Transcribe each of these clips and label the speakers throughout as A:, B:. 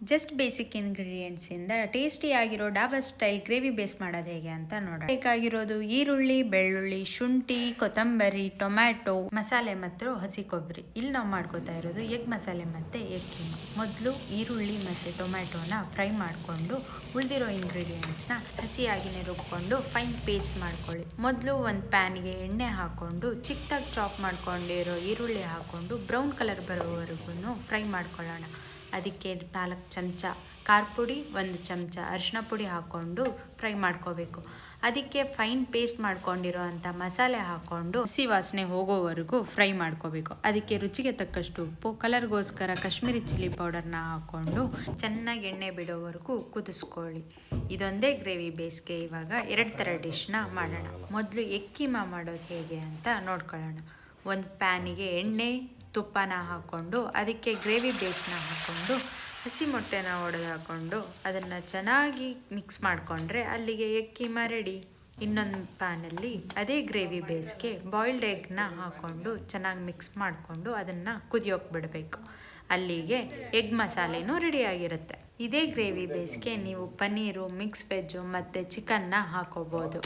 A: Just basic ಇಂಗ್ರೀಡಿಯೆಂಟ್ಸಿಂದ ಟೇಸ್ಟಿಯಾಗಿರೋ dhaba style gravy base ಮಾಡೋದು ಹೇಗೆ ಅಂತ ನೋಡೋಣ. ಬೇಕಾಗಿರೋದು ಈರುಳ್ಳಿ, ಬೆಳ್ಳುಳ್ಳಿ, ಶುಂಠಿ, ಕೊತ್ತಂಬರಿ, ಟೊಮ್ಯಾಟೊ, ಮಸಾಲೆ ಮತ್ತು ಹಸಿ ಕೊಬ್ಬರಿ. ಇಲ್ಲಿ ನಾವು ಮಾಡ್ಕೋತಾ ಇರೋದು ಎಗ್ ಮಸಾಲೆ ಮತ್ತು ಎಗ್ ಕೀಮಾ. ಮೊದಲು ಈರುಳ್ಳಿ ಮತ್ತು ಟೊಮ್ಯಾಟೋನ ಫ್ರೈ ಮಾಡಿಕೊಂಡು ಉಳಿದಿರೋ ಇಂಗ್ರೀಡಿಯೆಂಟ್ಸ್ನ ಹಸಿಯಾಗಿನೇ ರುಬ್ಕೊಂಡು ಫೈನ್ ಪೇಸ್ಟ್ ಮಾಡ್ಕೊಳ್ಳಿ. ಮೊದಲು ಒಂದು ಪ್ಯಾನ್ಗೆ ಎಣ್ಣೆ ಹಾಕ್ಕೊಂಡು ಚಿಕ್ಕದಾಗಿ ಚಾಪ್ ಮಾಡ್ಕೊಂಡಿರೋ ಈರುಳ್ಳಿ ಹಾಕ್ಕೊಂಡು ಬ್ರೌನ್ ಕಲರ್ ಬರೋವರೆಗೂ ಫ್ರೈ ಮಾಡ್ಕೊಳ್ಳೋಣ. ಅದಕ್ಕೆ 4 ಚಮಚ ಖಾರ ಪುಡಿ, 1 ಚಮಚ ಅರಿಶಿನ ಪುಡಿ ಹಾಕ್ಕೊಂಡು ಫ್ರೈ ಮಾಡ್ಕೋಬೇಕು. ಅದಕ್ಕೆ ಫೈನ್ ಪೇಸ್ಟ್ ಮಾಡ್ಕೊಂಡಿರೋ ಅಂಥ ಮಸಾಲೆ ಹಾಕ್ಕೊಂಡು ಹಸಿ ವಾಸನೆ ಹೋಗೋವರೆಗೂ ಫ್ರೈ ಮಾಡ್ಕೋಬೇಕು. ಅದಕ್ಕೆ ರುಚಿಗೆ ತಕ್ಕಷ್ಟು ಉಪ್ಪು, ಕಲರ್ಗೋಸ್ಕರ ಕಾಶ್ಮೀರಿ ಚಿಲ್ಲಿ ಪೌಡರ್ನ ಹಾಕ್ಕೊಂಡು ಚೆನ್ನಾಗಿ ಎಣ್ಣೆ ಬಿಡೋವರೆಗೂ ಕುದಿಸ್ಕೊಳ್ಳಿ. ಇದೊಂದೇ ಗ್ರೇವಿ ಬೇಸ್ಗೆ ಇವಾಗ 2 ಥರ ಡಿಶ್ನ ಮಾಡೋಣ. ಮೊದಲು ಎಗ್ ಕೀಮಾ ಮಾಡೋದು ಹೇಗೆ ಅಂತ ನೋಡ್ಕೊಳ್ಳೋಣ. ಒಂದು ಪ್ಯಾನಿಗೆ ಎಣ್ಣೆ, ತುಪ್ಪನ ಹಾಕ್ಕೊಂಡು ಅದಕ್ಕೆ ಗ್ರೇವಿ ಬೇಸ್ನ ಹಾಕ್ಕೊಂಡು ಹಸಿ ಮೊಟ್ಟೆನ ಒಡೆದು ಹಾಕ್ಕೊಂಡು ಅದನ್ನು ಚೆನ್ನಾಗಿ ಮಿಕ್ಸ್ ಮಾಡಿಕೊಂಡ್ರೆ ಅಲ್ಲಿಗೆ ಎಗ್ ಕೀಮಾ ರೆಡಿ. ಇನ್ನೊಂದು ಪ್ಯಾನಲ್ಲಿ ಅದೇ ಗ್ರೇವಿ ಬೇಸ್ಗೆ ಬಾಯ್ಲ್ಡ್ ಎಗ್ನ ಹಾಕ್ಕೊಂಡು ಚೆನ್ನಾಗಿ ಮಿಕ್ಸ್ ಮಾಡಿಕೊಂಡು ಅದನ್ನು ಕುದಿಯೋಕೆ ಬಿಡಬೇಕು. ಅಲ್ಲಿಗೆ ಎಗ್ ಮಸಾಲೆನೂ ರೆಡಿಯಾಗಿರುತ್ತೆ. ಇದೇ ಗ್ರೇವಿ ಬೇಸ್ಗೆ ನೀವು ಪನ್ನೀರು, ಮಿಕ್ಸ್ ವೆಜ್ಜು ಮತ್ತು ಚಿಕನ್ನ ಹಾಕೋಬೋದು.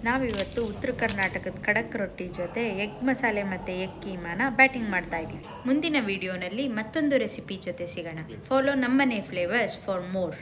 A: ನಾವಿವತ್ತು ಉತ್ತರ ಕರ್ನಾಟಕದ ಖಡಕ್ ರೊಟ್ಟಿ ಜೊತೆ ಎಗ್ ಮಸಾಲೆ ಮತ್ತು ಎಗ್ ಕೀಮಾನ ಬ್ಯಾಟಿಂಗ್ ಮಾಡ್ತಾ ಇದ್ದೀವಿ. ಮುಂದಿನ ವಿಡಿಯೋನಲ್ಲಿ ಮತ್ತೊಂದು ರೆಸಿಪಿ ಜೊತೆ ಸಿಗೋಣ. ಫಾಲೋ ನಮ್ಮನೆ ಫ್ಲೇವರ್ಸ್ ಫಾರ್ ಮೋರ್.